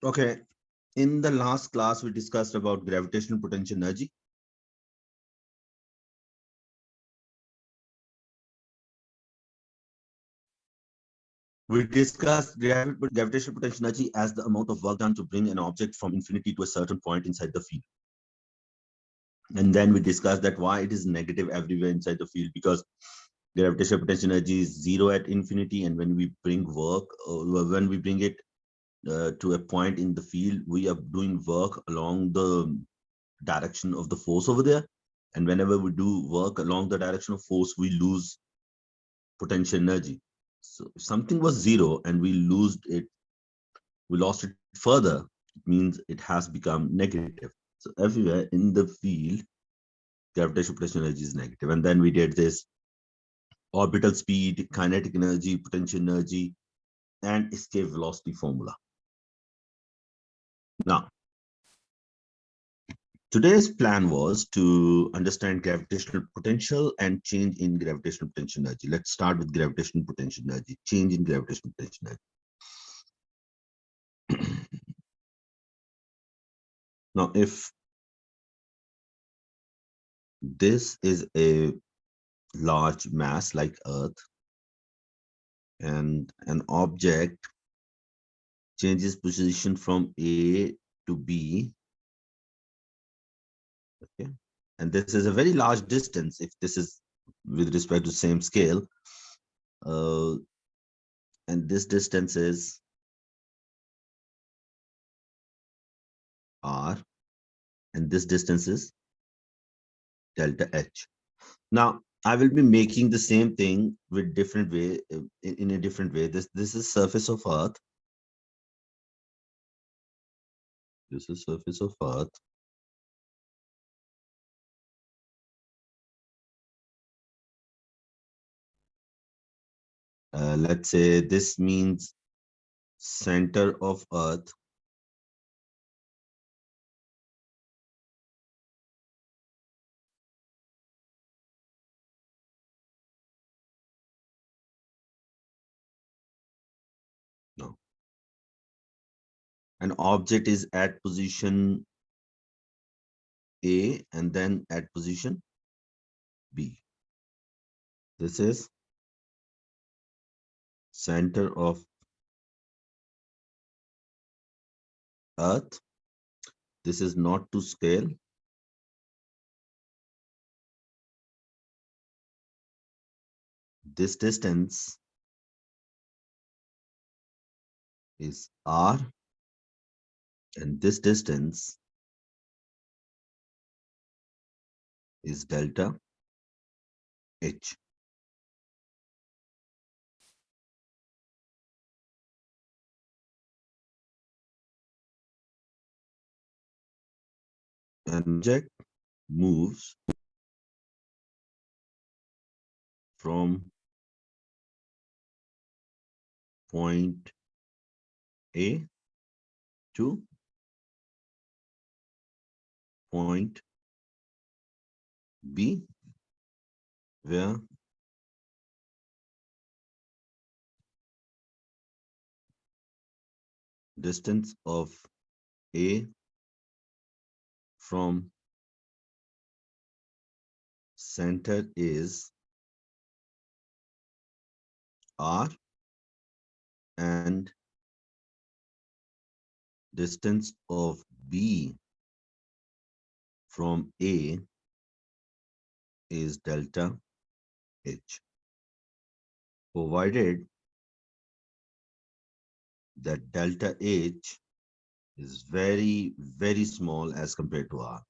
Okay. In the last class, we discussed about gravitational potential energy. We discussed gravitational potential energy as the amount of work done to bring an object from infinity to a certain point inside the field. And then we discussed that why it is negative everywhere inside the field, because gravitational potential energy is zero at infinity. And when we bring work, when we bring it to a point in the field, we are doing work along the direction of the force over there. And whenever we do work along the direction of force, we lose potential energy. So if something was zero and we lost it further, it means it has become negative. So everywhere in the field, gravitational potential energy is negative. And then we did this orbital speed, kinetic energy, potential energy, and escape velocity formula. Now, today's plan was to understand gravitational potential and change in gravitational potential energy. Let's start with gravitational potential energy, change in gravitational potential energy. Now, if this is a large mass like Earth, and an object changes position from A to B, okay, and this is a very large distance if this is with respect to same scale, uh, and this distance is R, and this distance is delta H. Now, I will be making the same thing with different way, in a different way. This is surface of Earth. This is surface of Earth. Let's say this means center of Earth. No, an object is at position A and then at position B. This is center of Earth. This is not to scale. This distance is R, and this distance is delta H. An object moves from point A to point B, where distance of A from center is R, and distance of B from A is delta H, provided that delta H is very, very small as compared to R.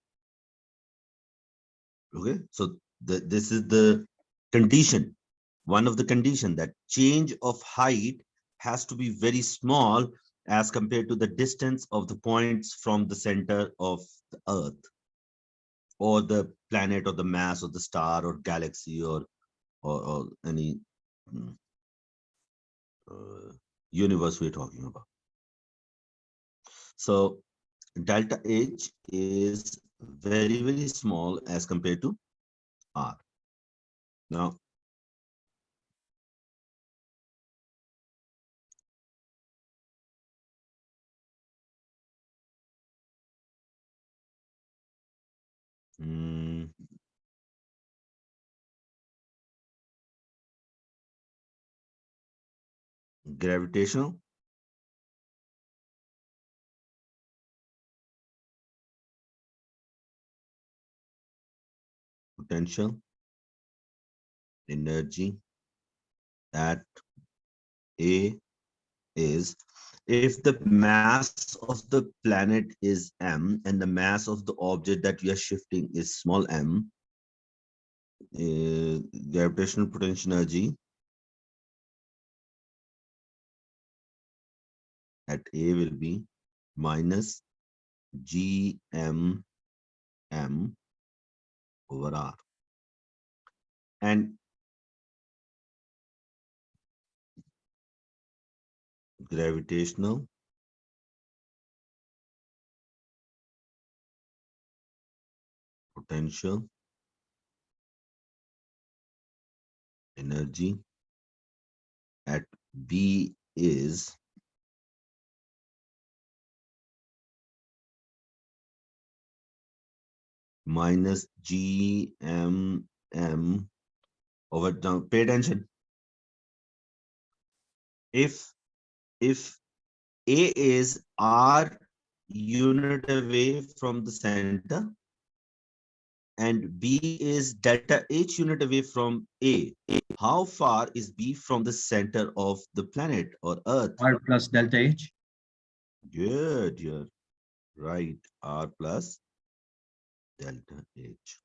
Okay, so this is the condition, one of the condition, that change of height has to be very small as compared to the distance of the points from the center of the Earth, or the planet, or the mass of the star or galaxy, or any mm, universe we're talking about. So delta H is very, very small as compared to R. Now, Mm, gravitational potential energy at A is, if the mass of the planet is m and the mass of the object that we are shifting is small m, gravitational potential energy at A will be minus gmm over r. And gravitational potential energy at B is minus gmm over down. Pay attention. If A is r unit away from the center and B is delta H unit away from A, how far is B from the center of the planet or Earth? R plus delta H. Good, you're right. R plus delta H.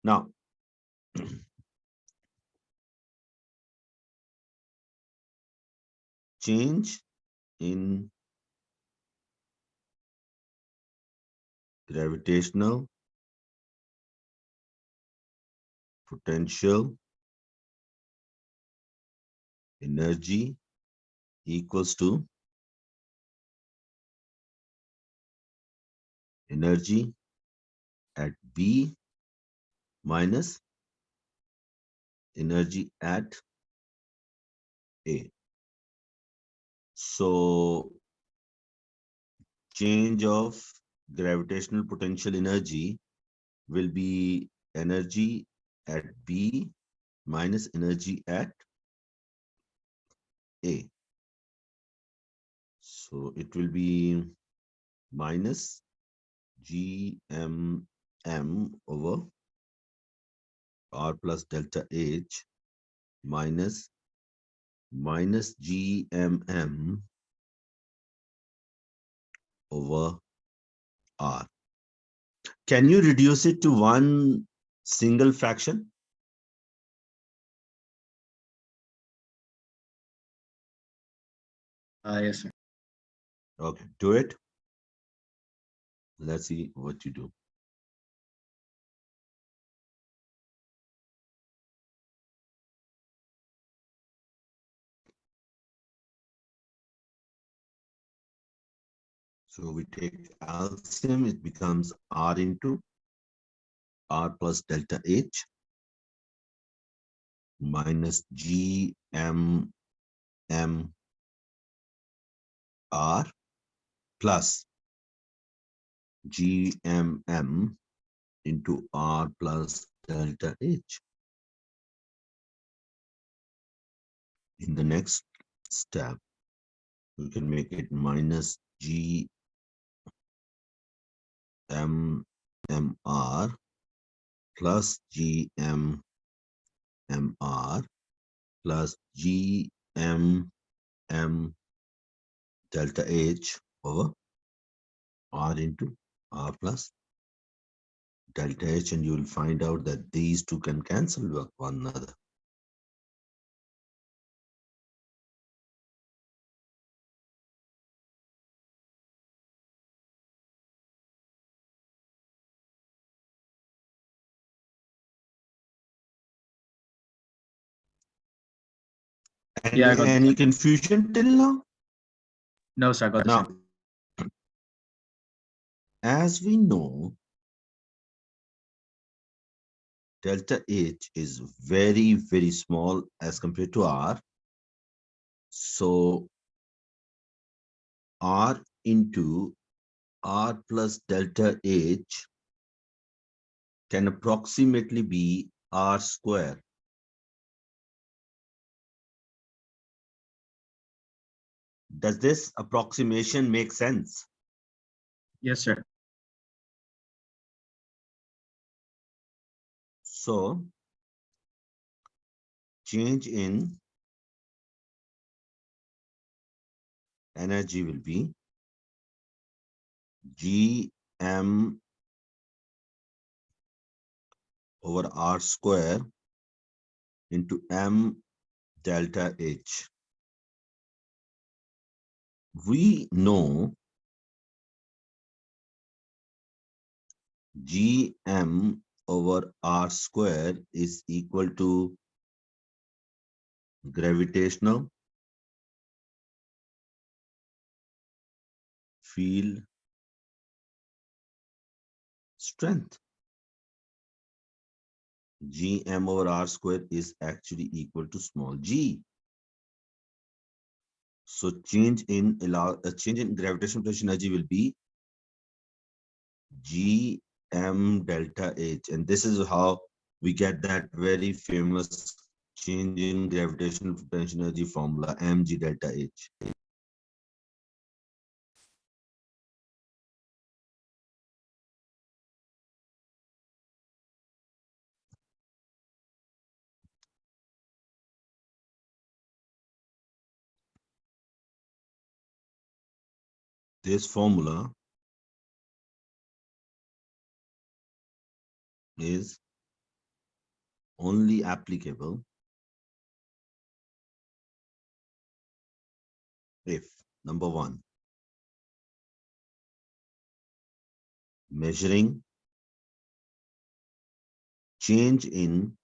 Now, change in gravitational potential energy equals to energy at B minus energy at A. So change of gravitational potential energy will be energy at B minus energy at A. So it will be minus gmm over r plus delta H minus gmm over r. Can you reduce it to one single fraction? Yes, sir. Okay, do it. Let's see what you do. So we take LCM, it becomes r into r plus delta H minus gmm r plus gmm into r plus delta H. In the next step, we can make it minus gmmr plus gmmr plus gmm delta H over r into r plus delta H, and you will find out that these two can cancel with one another. Yeah, I got this. Any confusion till now? No, sir, I got this. Now, as we know, delta H is very, very small as compared to R. So R into R plus delta H can approximately be r square. Does this approximation make sense? Yes, sir. So change in energy will be Gm over r square into m delta H. We know Gm over r square is equal to gravitational field strength. Gm over r square is actually equal to small g. So change in gravitational potential energy will be Gm delta H, and this is how we get that very famous change in gravitational potential energy formula, mg delta H. This formula is only applicable if, number one, measuring change in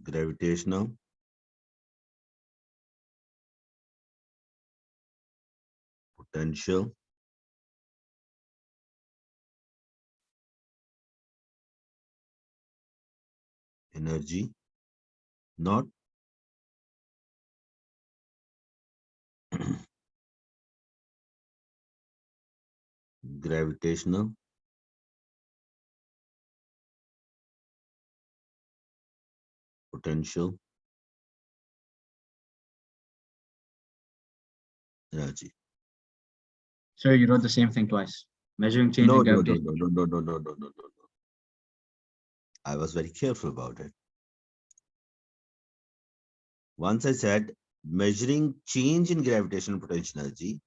gravitational potential energy, not gravitational potential energy. Sir, you wrote the same thing twice. Measuring change No, in no, no, gravitation. no, no, no, no, no, no, no, no. I was very careful about it. Once I said measuring change in gravitational potential energy,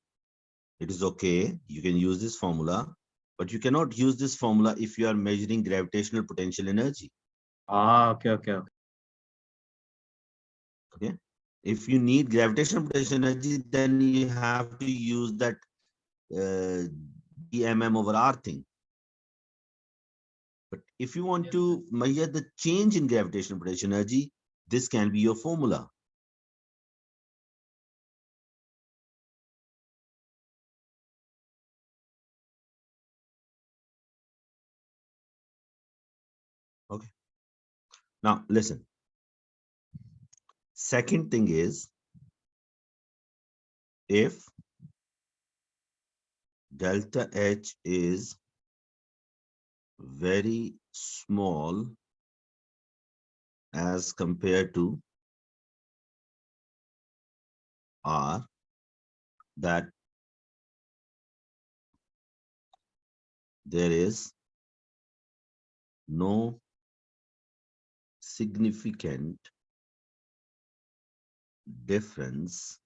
it is okay. You can use this formula, but you cannot use this formula if you are measuring gravitational potential energy. Ah, okay, okay, okay. Okay. If you need gravitational potential energy, then you have to use that uh, Gmm over R thing. But if you want to measure the change in gravitational potential energy, this can be your formula. Okay. Now listen. Second thing is, if delta H is very small as compared to R, that there is no significant difference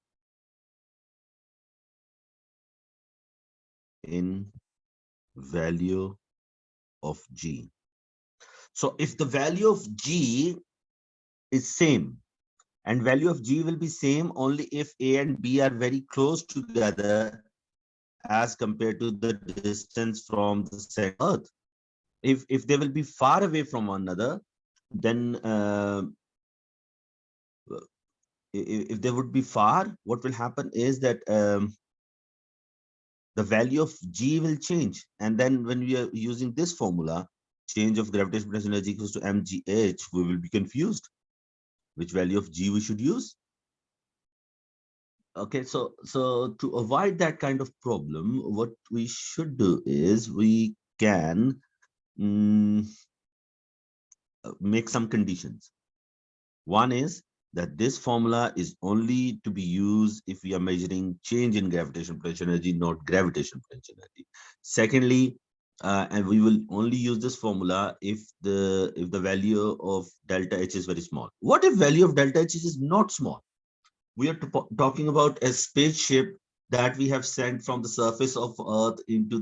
in value of G. So if the value of G is same, and value of G will be same only if A and B are very close together as compared to the distance from the center of Earth. If they will be far away from one another, then if they would be far, what will happen is that the value of G will change. And then when we are using this formula, change of gravitational potential energy equals to mgh, we will be confused which value of G we should use. Okay, so to avoid that kind of problem, what we should do is we can mm, make some conditions. One is that this formula is only to be used if we are measuring change in gravitational potential energy, not gravitational potential energy. Secondly, and we will only use this formula if the value of delta H is very small. What if value of delta H is not small? We are talking about a spaceship that we have sent from the surface of Earth into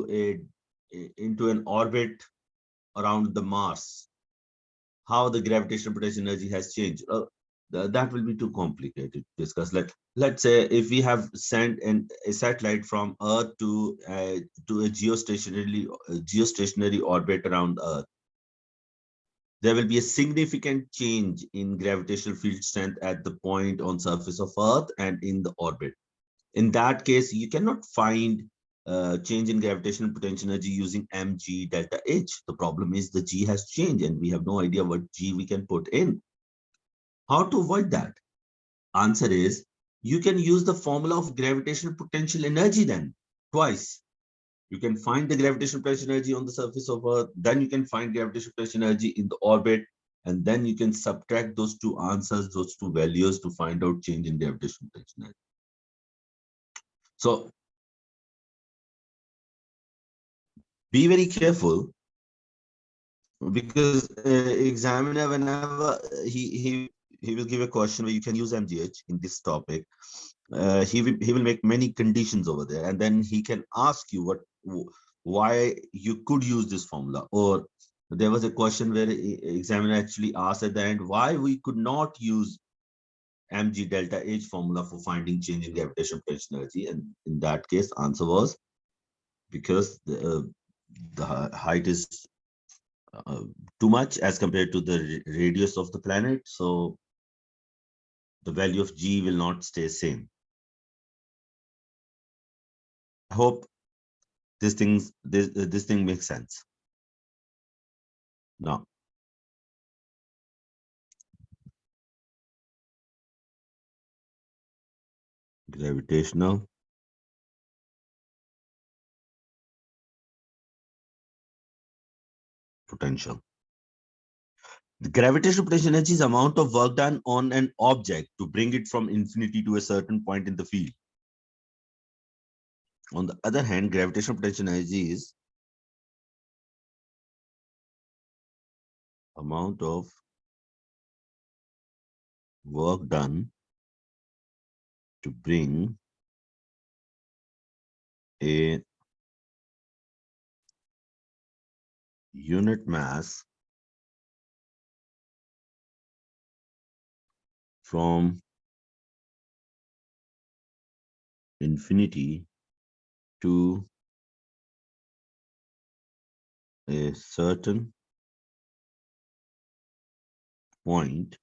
a into an orbit around the Mars. How the gravitational potential energy has changed. That will be too complicated to discuss. Let's say if we have sent a satellite from Earth to a geostationary orbit around Earth, there will be a significant change in gravitational field strength at the point on surface of Earth and in the orbit. In that case, you cannot find change in gravitational potential energy using mg delta H. The problem is the G has changed and we have no idea what G we can put in. How to avoid that? Answer is, you can use the formula of gravitational potential energy then, twice. You can find the gravitational potential energy on the surface of Earth, then you can find gravitational potential energy in the orbit, and then you can subtract those two answers, those two values to find out change in gravitational potential energy. So be very careful, because examiner, whenever he will give a question where you can use MGH in this topic, he will make many conditions over there, and then he can ask you why you could use this formula. Or there was a question where examiner actually asked at the end why we could not use mg delta H formula for finding change in gravitational potential energy, and in that case answer was because the height is too much as compared to the radius of the planet, so the value of G will not stay same. I hope this thing makes sense. Now, gravitational potential. The gravitational potential energy is the amount of work done on an object to bring it from infinity to a certain point in the field. On the other hand, gravitational potential energy is amount of work done to bring a unit mass from infinity to a certain point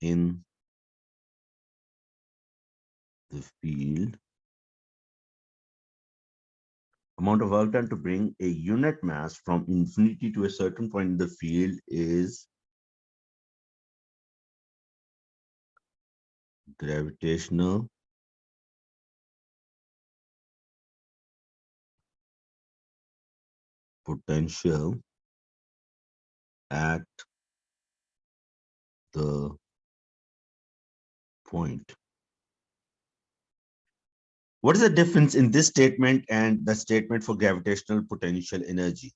in the field. Amount of work done to bring a unit mass from infinity to a certain point in the field is gravitational potential at the point. What is the difference in this statement and the statement for gravitational potential energy?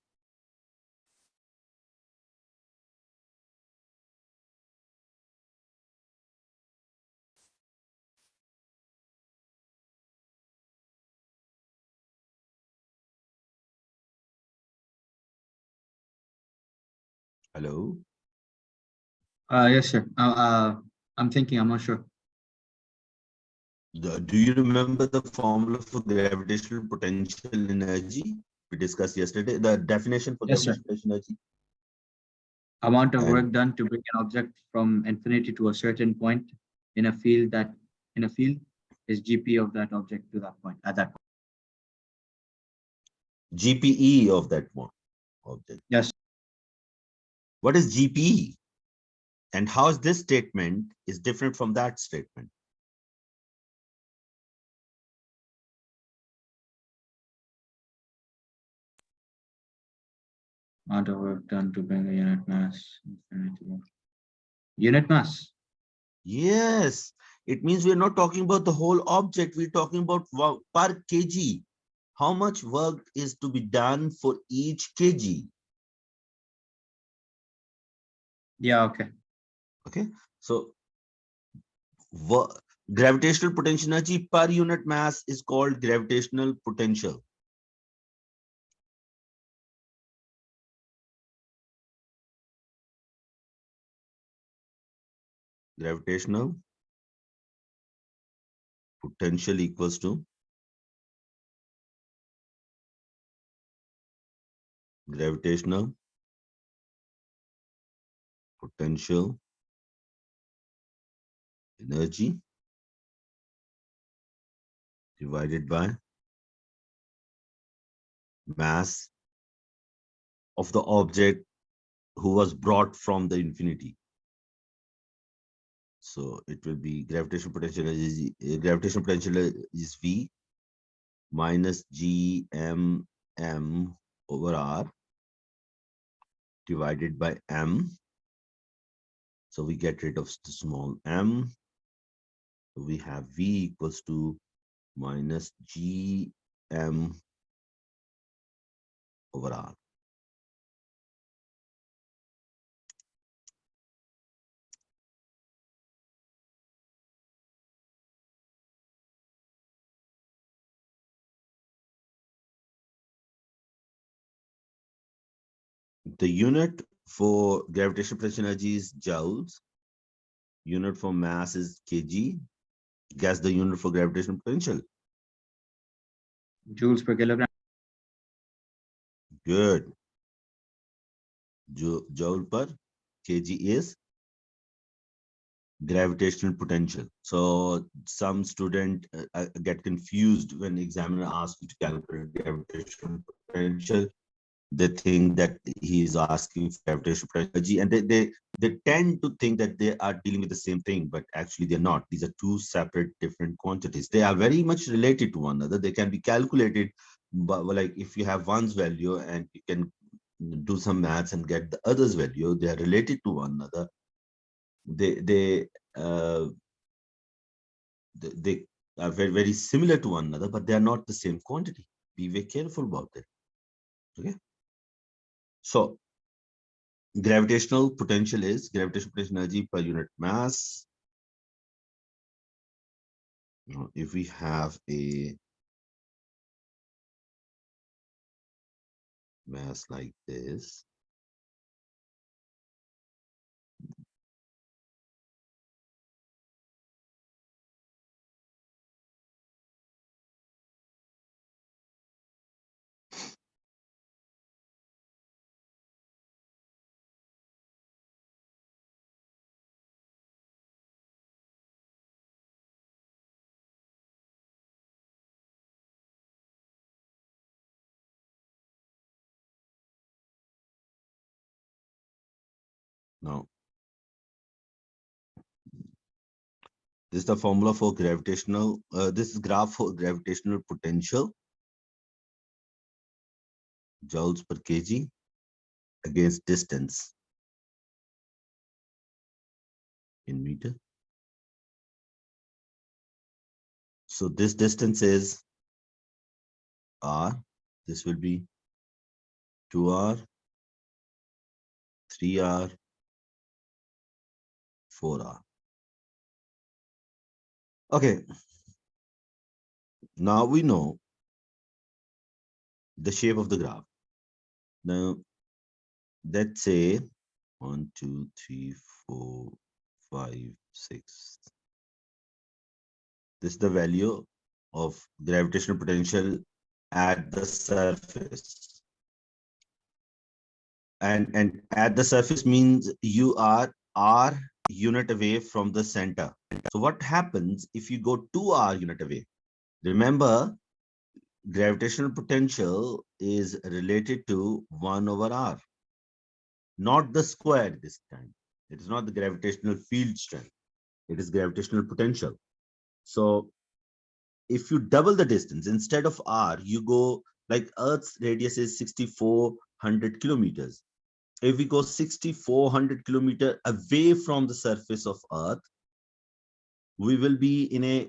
Hello? Yes, sir. I'm thinking, I'm not sure. Do you remember the formula for gravitational potential energy we discussed yesterday? The definition for Yes, sir. gravitational potential energy? Amount of work And done to bring an object from infinity to a certain point in a field is GP of that object to that point at that point. GPE of that one object. Yes. What is GPE? And how is this statement is different from that statement? Amount of work done to bring a unit mass. Unit mass. Yes, it means we're not talking about the whole object. We're talking about per kg. How much work is to be done for each kg? Yeah, okay. Okay, so gravitational potential energy per unit mass is called gravitational potential. Gravitational potential equals to gravitational potential energy divided by mass of the object who was brought from the infinity. So it will be gravitational potential is V minus Gmm over R divided by M. So we get rid of the small m. We have V equals to minus Gm over R. The unit for gravitational potential energy is joules. Unit for mass is kg. Guess the unit for gravitational potential. Joules per kilogram. Good. Joule per kg is gravitational potential. So some student get confused when examiner asks you to calculate gravitational potential. They think that he is asking for gravitational potential, and they tend to think that they are dealing with the same thing, but actually they're not. These are two separate different quantities. They are very much related to one another. They can be calculated, but like if you have one's value and you can do some maths and get the other's value, they are related to one another. Uh, they are very, very similar to one another, but they are not the same quantity. Be very careful about that. Okay. So gravitational potential is gravitational potential energy per unit mass. Now, if we have a mass like this, now this is the formula for gravitational, this is graph for gravitational potential, joules per kg against distance in meter. So this distance is R. This will be 2R, 3R, 4R. Okay, now we know the shape of the graph. Now, let's say 1, 2, 3, 4, 5, 6. This is the value of gravitational potential at the surface. And at the surface means you are R unit away from the center. So what happens if you go 2R unit away? Remember, gravitational potential is related to 1 over R, not the square this time. It is not the gravitational field strength. It is gravitational potential. So if you double the distance, instead of R, you go like Earth's radius is 64 100 kilometers. If we go 6,400 kilometers away from the surface of Earth, we will be in a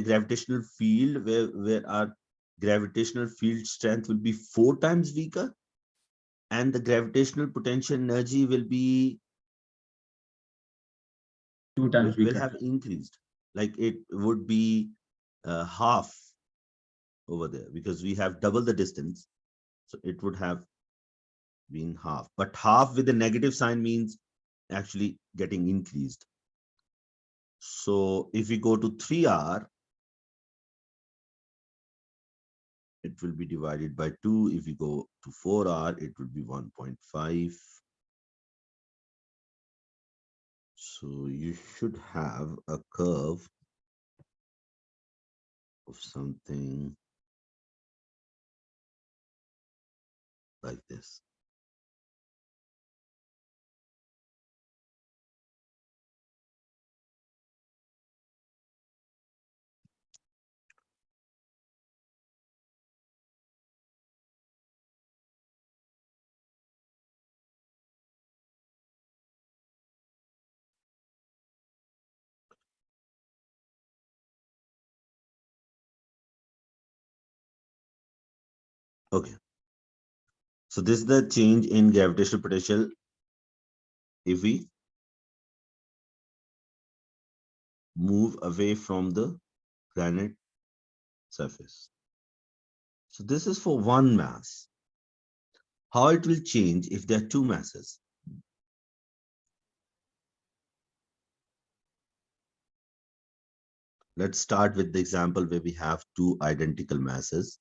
gravitational field where our gravitational field strength will be 4 times weaker, and the gravitational potential energy will be 2 times will weaker. have increased. Like it would be half over there, because we have double the distance, so it would have been half. But half with a negative sign means actually getting increased. So if we go to 3R, it will be divided by 2. If we go to 4R, it will be 1.5. So you should have a curve of something like this. Okay. So this is the change in gravitational potential if we move away from the planet surface. So this is for one mass. How it will change if there are two masses? Let's start with the example where we have two identical masses.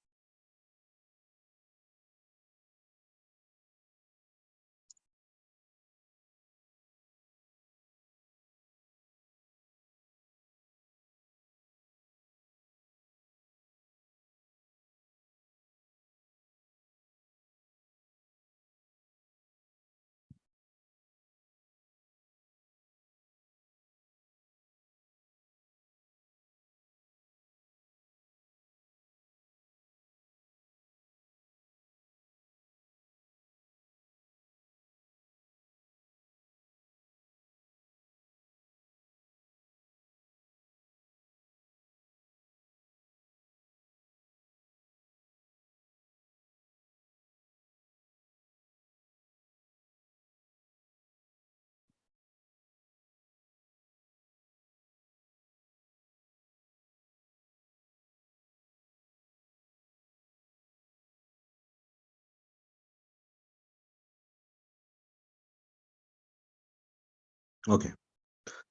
Okay.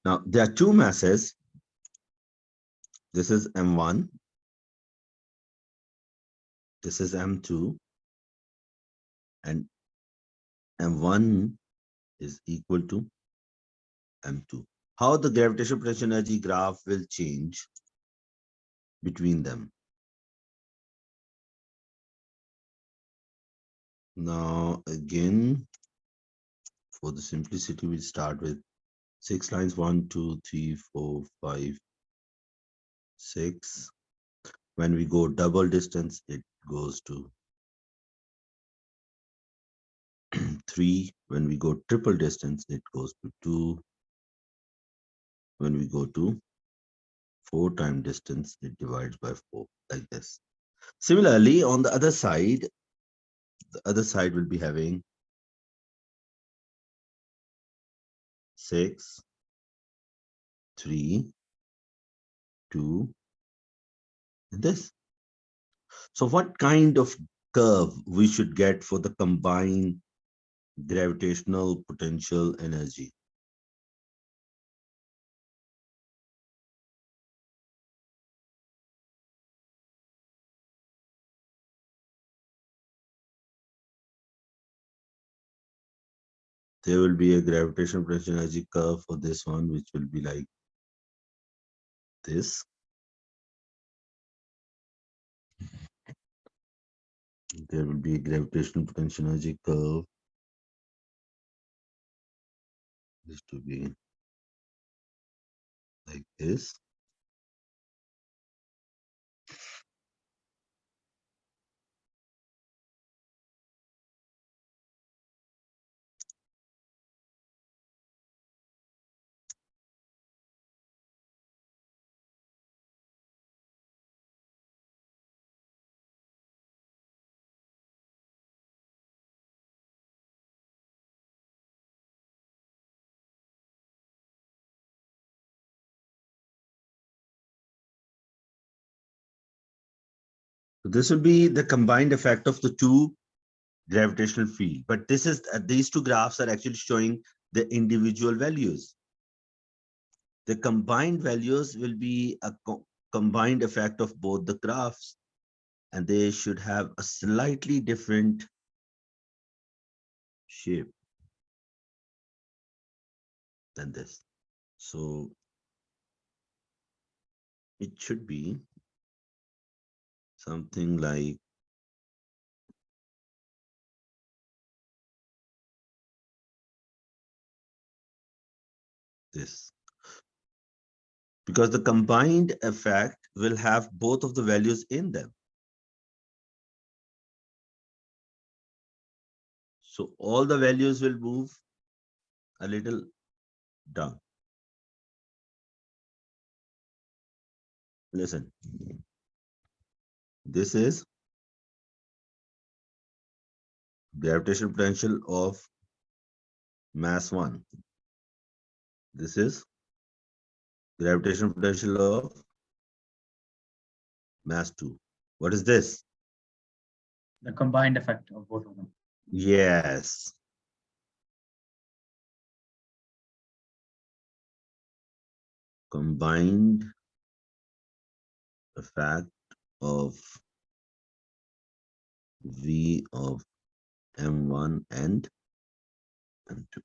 Now there are two masses. This is M1. This is M2. And M1 is equal to M2. How the gravitational potential energy graph will change between them? Now, again, for the simplicity, we'll start with 6 lines, 1, 2, 3, 4, 5, 6. When we go double distance, it goes to 3. When we go triple distance, it goes to 2. When we go to 4 time distance, it divides by 4, like this. Similarly, on the other side will be having 6, 3, 2, and this. So what kind of curve we should get for the combined gravitational potential energy? There will be a gravitational potential energy curve for this one, which will be like this. There will be a gravitational potential energy curve. This to be like this. So this will be the combined effect of the two gravitational field. But this is these two graphs are actually showing the individual values. The combined values will be a combined effect of both the graphs, and they should have a slightly different shape than this. So it should be something like this, because the combined effect will have both of the values in them. So all the values will move a little down. Listen, this is gravitational potential of mass 1. This is gravitational potential of mass 2. What is this? The combined effect of both of them. Yes. Combined effect of V of M1 and M2.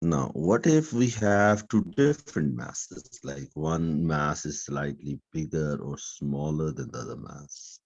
Now, what if we have two different masses, like one mass is slightly bigger or smaller than the other mass?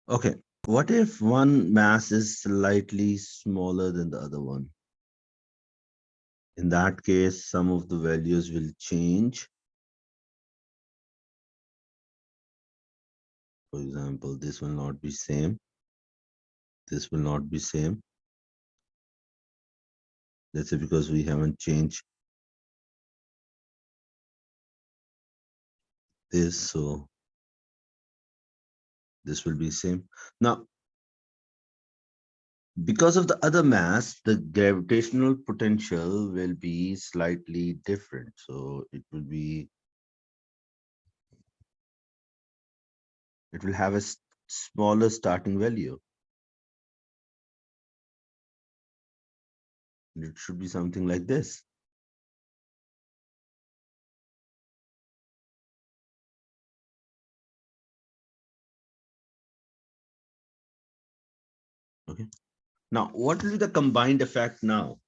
Okay, what if one mass is slightly smaller than the other one? In that case, some of the values will change. For example, this will not be same. This will not be same. Let's say because we haven't changed this, so this will be same. Now, because of the other mass, the gravitational potential will be slightly different. So it will have a smaller starting value. It should be something like this. Okay. Now, what will be the combined effect now?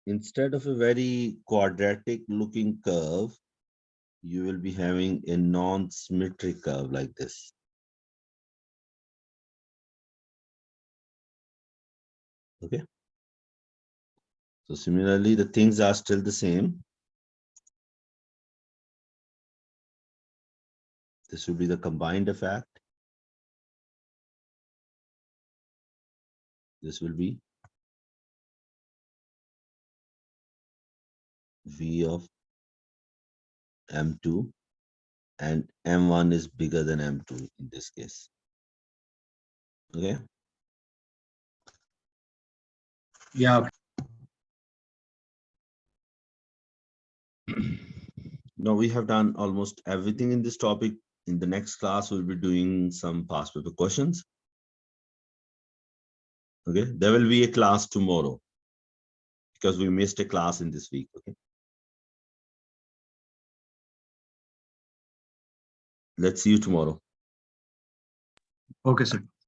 Instead of a very quadratic looking curve, you will be having a non-symmetric curve like this. Okay. So similarly, the things are still the same. This will be the combined effect. This will be V of M2, and M1 is bigger than M2 in this case. Okay. Yeah. Now we have done almost everything in this topic. In the next class, we'll be doing some past paper questions. Okay, there will be a class tomorrow because we missed a class in this week. Okay, let's see you tomorrow. Okay, sir.